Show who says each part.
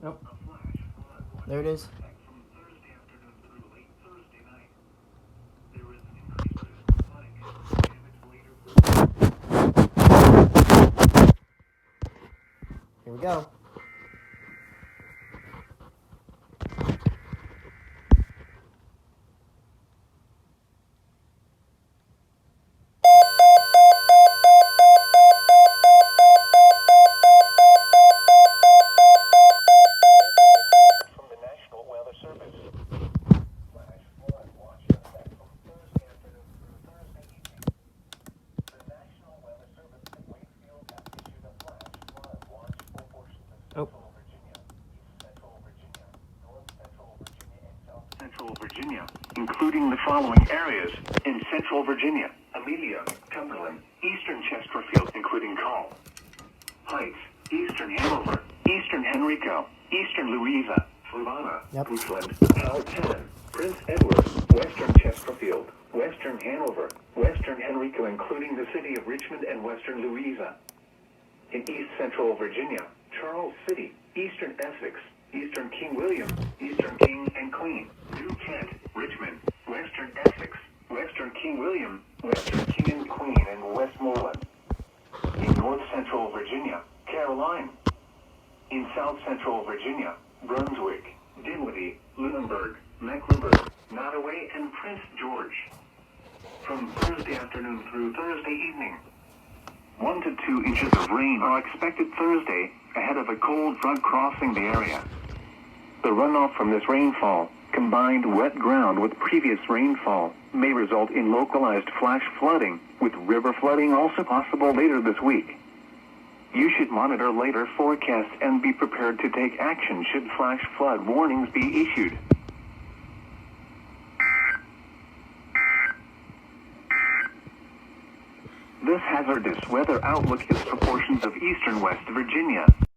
Speaker 1: Nope. There it is. Here we go. Oh.
Speaker 2: Central Virginia, including the following areas in Central Virginia: Amelia, Cumberland, Eastern Chesterfield, including Call Heights, Eastern Hanover, Eastern Henrico, Eastern Louisa, Fluvanna,
Speaker 1: Yep.
Speaker 2: Richland, Powhatan, Prince Edward, Western Chesterfield, Western Hanover, Western Henrico, including the city of Richmond and Western Louisa. In East Central Virginia, Charles City, Eastern Essex, Eastern King William, Eastern King and Queen, New Kent, Richmond, Western Essex, Western King William, Western King and Queen, and Westmoreland. In North Central Virginia, Caroline. In South Central Virginia, Brunswick, Dinwiddie, Lunenburg, Mecklenburg, Nottoway, and Prince George. From Thursday afternoon through Thursday evening, 1 to 2 inches of rain are expected Thursday, ahead of a cold front crossing the area. The runoff from this rainfall, combined wet ground with previous rainfall, may result in localized flash flooding, with river flooding also possible later this week. You should monitor later forecasts and be prepared to take action should flash flood warnings be issued. This hazardous weather outlook is for portions of eastern West Virginia.